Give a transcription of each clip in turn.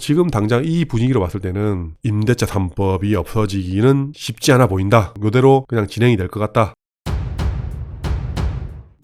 지금 당장 이 분위기로 봤을 때는 임대차 3법이 없어지기는 쉽지 않아 보인다. 이대로 그냥 진행이 될 것 같다.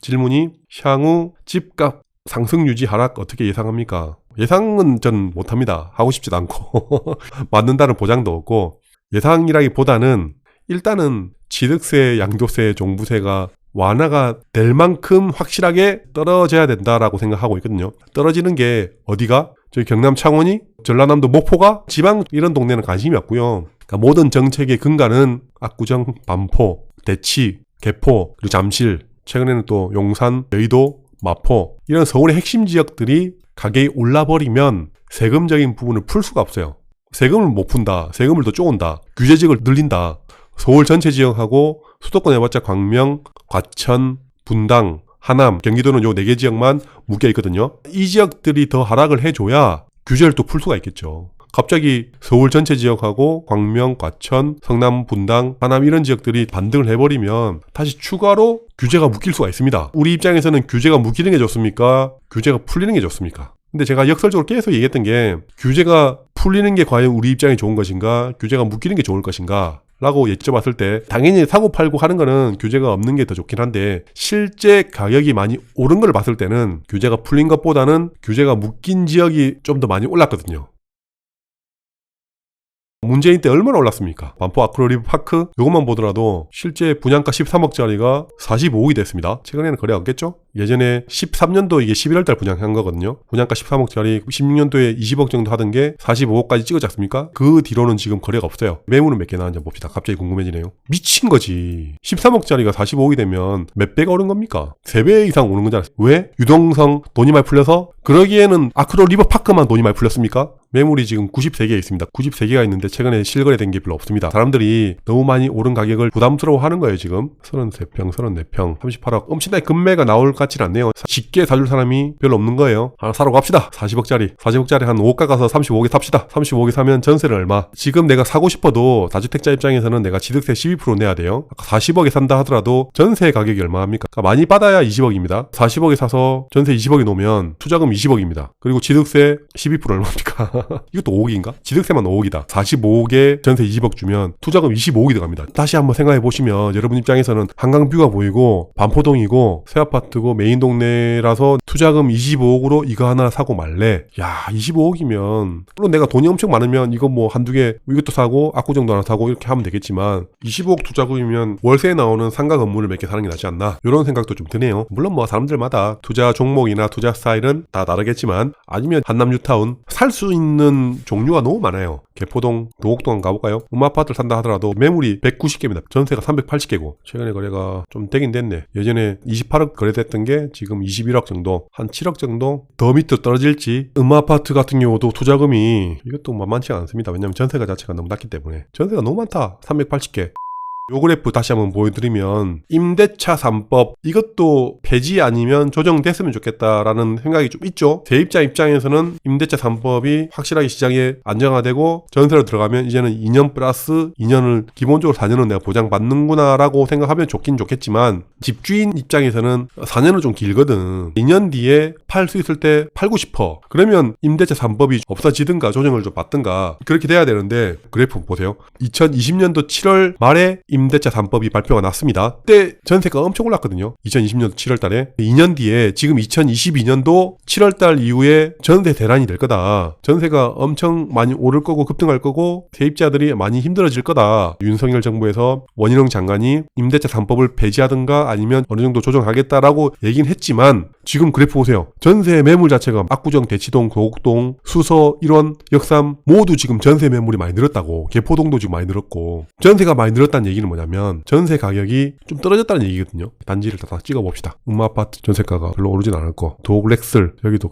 질문이 향후 집값 상승 유지 하락 어떻게 예상합니까? 예상은 전 못합니다. 하고 싶지도 않고 맞는다는 보장도 없고, 예상이라기보다는 일단은 취득세, 양도세, 종부세가 완화가 될 만큼 확실하게 떨어져야 된다라고 생각하고 있거든요. 떨어지는 게 어디가? 저희 경남 창원이, 전라남도 목포가, 지방 이런 동네는 관심이 없고요. 그러니까 모든 정책의 근간은 압구정, 반포, 대치, 개포, 그리고 잠실, 최근에는 또 용산, 여의도, 마포 이런 서울의 핵심 지역들이 가격이 올라버리면 세금적인 부분을 풀 수가 없어요. 세금을 못 푼다, 세금을 더 쪼은다, 규제지역을 늘린다. 서울 전체 지역하고 수도권 해봤자 광명, 과천, 분당, 하남, 경기도는 요 4개 지역만 묶여 있거든요. 이 지역들이 더 하락을 해줘야 규제를 또 풀 수가 있겠죠. 갑자기 서울 전체 지역하고 광명, 과천, 성남, 분당, 하남 이런 지역들이 반등을 해버리면 다시 추가로 규제가 묶일 수가 있습니다. 우리 입장에서는 규제가 묶이는 게 좋습니까? 규제가 풀리는 게 좋습니까? 근데 제가 역설적으로 계속 얘기했던 게, 규제가 풀리는 게 과연 우리 입장에 좋은 것인가, 규제가 묶이는 게 좋을 것인가 라고 여쭤봤을 때, 당연히 사고 팔고 하는 거는 규제가 없는 게 더 좋긴 한데, 실제 가격이 많이 오른 걸 봤을 때는 규제가 풀린 것보다는 규제가 묶인 지역이 좀 더 많이 올랐거든요. 문재인 때 얼마나 올랐습니까? 반포 아크로리브 파크 이것만 보더라도 실제 분양가 13억짜리가 45억이 됐습니다. 최근에는 거래 없겠죠? 예전에 13년도 이게 11월달 분양한 거거든요. 분양가 13억짜리 16년도에 20억 정도 하던 게 45억까지 찍었지 않습니까? 그 뒤로는 지금 거래가 없어요. 매물은 몇 개 나왔는지 봅시다. 갑자기 궁금해지네요. 미친 거지. 13억짜리가 45억이 되면 몇 배가 오른 겁니까? 3배 이상 오른 거잖아요. 왜? 유동성 돈이 많이 풀려서? 그러기에는 아크로리버 파크만 돈이 많이 풀렸습니까? 매물이 지금 93개 있습니다. 93개가 있는데 최근에 실거래된 게 별로 없습니다. 사람들이 너무 많이 오른 가격을 부담스러워 하는 거예요, 지금. 33평, 34평, 38억. 엄청나게 금매가 나올 것 같지는 않네요. 쉽게 사줄 사람이 별로 없는 거예요. 하나 사러 갑시다. 40억짜리 한 5억 깎아서 35억에 삽시다. 35억에 사면 전세를 얼마? 지금 내가 사고 싶어도 다주택자 입장에서는 내가 취득세 12% 내야 돼요. 40억에 산다 하더라도 전세 가격이 얼마입니까? 그러니까 많이 받아야 20억입니다. 40억에 사서 전세 20억에 놓으면 투자금 20억입니다. 그리고 취득세 12% 얼마입니까? 이것도 5억인가? 취득세만 5억이다. 45억에 전세 20억 주면 투자금 25억이 들어갑니다. 다시 한번 생각해 보시면 여러분 입장에서는 한강뷰가 보이고 반포동이고 새 아파트고 메인 동네라서 투자금 25억으로 이거 하나 사고 말래. 야, 25억이면 물론 내가 돈이 엄청 많으면 이거 뭐 한두 개 이것도 사고 압구정도 하나 사고 이렇게 하면 되겠지만 25억 투자금이면 월세에 나오는 상가 건물을 몇 개 사는 게 낫지 않나? 이런 생각도 좀 드네요. 물론 뭐 사람들마다 투자 종목이나 투자 스타일은 다 다르겠지만, 아니면 한남 뉴타운 살 수 있는 종류가 너무 많아요. 개포동, 도곡동 가볼까요? 음아파트를 산다 하더라도 매물이 190개입니다. 전세가 380개고 최근에 거래가 좀 되긴 됐네. 예전에 28억 거래됐던 게 지금 21억 정도, 한 7억 정도 더 밑으로 떨어질지. 음아파트 같은 경우도 투자금이 이것도 만만치 않습니다. 왜냐하면 전세가 자체가 너무 낮기 때문에. 전세가 너무 많다. 380개. 요 그래프 다시 한번 보여드리면 임대차 3법 이것도 폐지 아니면 조정됐으면 좋겠다라는 생각이 좀 있죠. 세입자 입장에서는 임대차 3법이 확실하게 시장에 안정화되고 전세로 들어가면 이제는 2년 플러스 2년을 기본적으로 4년은 내가 보장받는구나 라고 생각하면 좋긴 좋겠지만, 집주인 입장에서는 4년은 좀 길거든. 2년 뒤에 팔 수 있을 때 팔고 싶어. 그러면 임대차 3법이 없어지든가 조정을 좀 받든가 그렇게 돼야 되는데, 그래프 보세요. 2020년도 7월 말에 임대차 3법이 발표가 났습니다. 그때 전세가 엄청 올랐거든요. 2020년도 7월 달에. 2년 뒤에 지금 2022년도 7월 달 이후에 전세 대란이 될 거다. 전세가 엄청 많이 오를 거고 급등할 거고 세입자들이 많이 힘들어질 거다. 윤석열 정부에서 원희룡 장관이 임대차 3법을 폐지하든가 아니면 어느 정도 조정하겠다라고 얘기는 했지만, 지금 그래프 보세요. 전세 매물 자체가 압구정, 대치동, 도곡동, 수서, 일원, 역삼 모두 지금 전세 매물이 많이 늘었다고. 개포동도 지금 많이 늘었고. 전세가 많이 늘었다는 얘기는 뭐냐면 전세 가격이 좀 떨어졌다는 얘기거든요. 단지를 다 찍어봅시다. 음아파트 전세가가 별로 오르진 않을 거. 도곡렉슬 여기도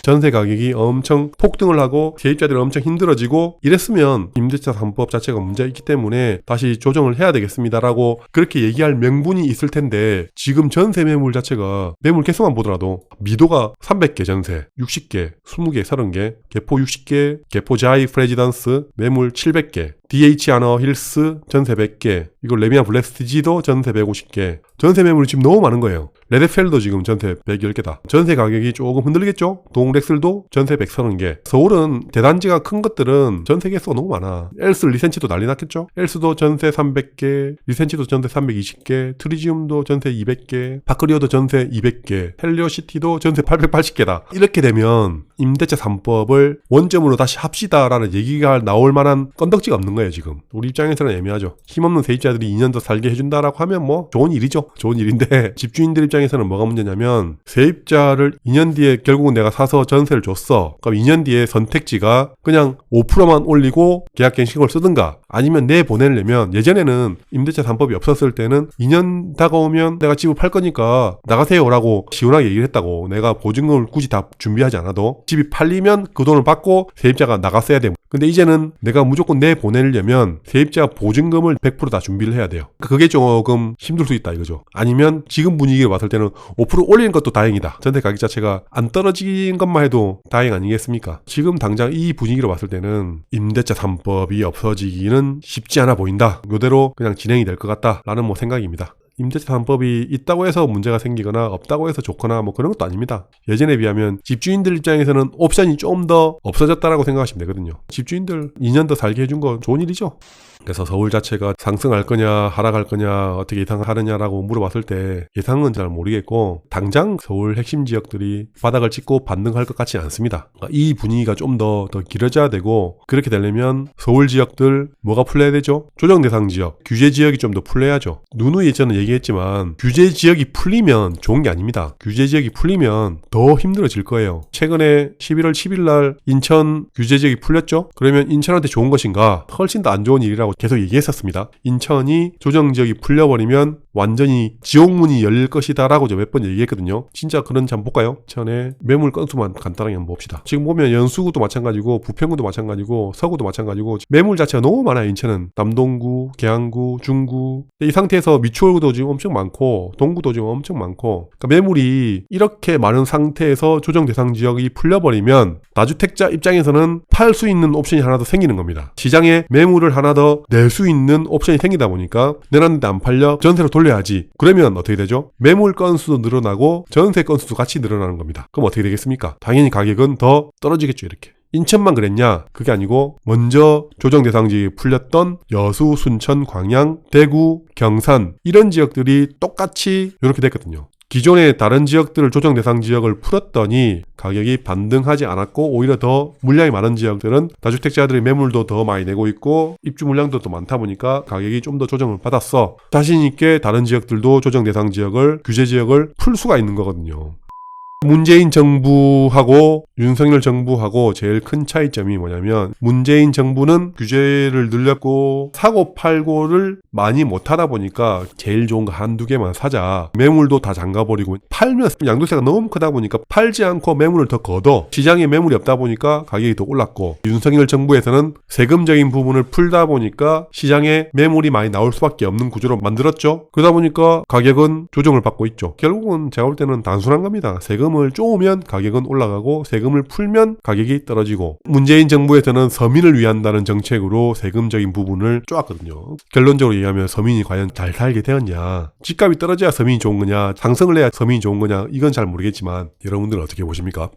전세 가격이 엄청 폭등을 하고 세입자들이 엄청 힘들어지고 이랬으면 임대차 3법 자체가 문제가 있기 때문에 다시 조정을 해야 되겠습니다라고 그렇게 얘기할 명분이 있을 텐데, 지금 전세 매물 자체가 매물 개수만 보더라도 미도가 300개 전세, 60개, 20개, 30개, 개포 60개, 개포 자이 프레지던스 매물 700개, DH 하너 힐스 전세 100개, 이거 레미안 블레스티지도 전세 150개. 전세 매물이 지금 너무 많은 거예요. 레드펠도 지금 전세 110개다. 전세 가격이 조금 흔들리겠죠? 동렉슬도 전세 130개. 서울은 대단지가 큰 것들은 전세 개수가 너무 많아. 엘스 리센치도 난리 났겠죠? 엘스도 전세 300개, 리센치도 전세 320개, 트리지움도 전세 200개, 파크리오도 전세 200개, 헬리오시티도 전세 880개다. 이렇게 되면 임대차 3법을 원점으로 다시 합시다라는 얘기가 나올 만한 건덕지가 없는 거예요, 지금. 우리 입장에서는 애매하죠. 힘없는 세입자들이 2년 더 살게 해준다라고 하면 뭐 좋은 일이죠. 좋은 일인데 집주인들 입장에서는 뭐가 문제냐면 세입자를 2년 뒤에 결국은 내가 사서 전세를 줬어. 그럼 2년 뒤에 선택지가 그냥 5%만 올리고 계약갱신을 쓰든가 아니면 내보내려면 예전에는 임대차 3법이 없었을 때는 2년 다가오면 내가 집을 팔 거니까 나가세요라고 시원하게 얘기를 했다고. 내가 보증금을 굳이 다 준비하지 않아도 집이 팔리면 그 돈을 받고 세입자가 나갔어야 돼. 근데 이제는 내가 무조건 내보내려면 세입자 보증금을 100% 다 준비를 해야 돼요. 그게 조금 힘들 수 있다 이거죠. 아니면 지금 분위기를 봤을 때는 5% 올리는 것도 다행이다. 전세 가격 자체가 안 떨어진 것만 해도 다행 아니겠습니까? 지금 당장 이 분위기로 봤을 때는 임대차 3법이 없어지기는 쉽지 않아 보인다. 이대로 그냥 진행이 될 것 같다라는 뭐 생각입니다. 임대차 3법이 있다고 해서 문제가 생기거나 없다고 해서 좋거나 뭐 그런 것도 아닙니다. 예전에 비하면 집주인들 입장에서는 옵션이 좀 더 없어졌다라고 생각하시면 되거든요. 집주인들 2년 더 살게 해준 거 좋은 일이죠. 그래서 서울 자체가 상승할 거냐 하락할 거냐 어떻게 예상하느냐라고 물어봤을 때 예상은 잘 모르겠고 당장 서울 핵심 지역들이 바닥을 찍고 반등할 것 같지 않습니다. 그러니까 이 분위기가 좀 더 길어져야 되고 그렇게 되려면 서울 지역들 뭐가 풀려야 되죠? 조정 대상 지역, 규제 지역이 좀 더 풀려야죠. 누누이 저는 얘기했지만 규제 지역이 풀리면 좋은 게 아닙니다. 규제 지역이 풀리면 더 힘들어질 거예요. 최근에 11월 10일 날 인천 규제 지역이 풀렸죠? 그러면 인천한테 좋은 것인가? 훨씬 더 안 좋은 일이라고 계속 얘기했었습니다. 인천이 조정지역이 풀려버리면 완전히 지옥문이 열릴 것이다 라고 몇 번 얘기했거든요. 진짜 그런지 한번 볼까요? 인천의 매물 건수만 간단하게 한번 봅시다. 지금 보면 연수구도 마찬가지고 부평구도 마찬가지고 서구도 마찬가지고 매물 자체가 너무 많아요. 인천은 남동구, 계양구, 중구. 이 상태에서 미추홀구도 지금 엄청 많고 동구도 지금 엄청 많고 그러니까 매물이 이렇게 많은 상태에서 조정 대상 지역이 풀려버리면 다주택자 입장에서는 팔 수 있는 옵션이 하나 더 생기는 겁니다. 시장에 매물을 하나 더 낼 수 있는 옵션이 생기다 보니까 내놨는데 안 팔려 전세로 돌려야지. 그러면 어떻게 되죠? 매물 건수도 늘어나고 전세 건수도 같이 늘어나는 겁니다. 그럼 어떻게 되겠습니까? 당연히 가격은 더 떨어지겠죠. 이렇게. 인천만 그랬냐? 그게 아니고 먼저 조정 대상지역이 풀렸던 여수, 순천, 광양, 대구, 경산 이런 지역들이 똑같이 이렇게 됐거든요. 기존의 다른 지역들을 조정 대상 지역을 풀었더니 가격이 반등하지 않았고 오히려 더 물량이 많은 지역들은 다주택자들의 매물도 더 많이 내고 있고 입주 물량도 더 많다 보니까 가격이 좀 더 조정을 받았어. 자신 있게 다른 지역들도 조정 대상 지역을 규제 지역을 풀 수가 있는 거거든요. 문재인 정부하고 윤석열 정부하고 제일 큰 차이점이 뭐냐면 문재인 정부는 규제를 늘렸고 사고 팔고를 많이 못하다 보니까 제일 좋은 거 한두 개만 사자. 매물도 다 잠가버리고 팔면 양도세가 너무 크다 보니까 팔지 않고 매물을 더 걷어. 시장에 매물이 없다 보니까 가격이 더 올랐고 윤석열 정부에서는 세금적인 부분을 풀다 보니까 시장에 매물이 많이 나올 수밖에 없는 구조로 만들었죠. 그러다 보니까 가격은 조정을 받고 있죠. 결국은 제가 볼 때는 단순한 겁니다. 세금을 쪼으면 가격은 올라가고 세금을 풀면 가격이 떨어지고 문재인 정부에서는 서민을 위한다는 정책으로 세금적인 부분을 쪼았거든요. 결론적으로 얘기하면 서민이 과연 잘 살게 되었냐, 집값이 떨어져야 서민이 좋은 거냐, 상승을 해야 서민이 좋은 거냐, 이건 잘 모르겠지만 여러분들은 어떻게 보십니까?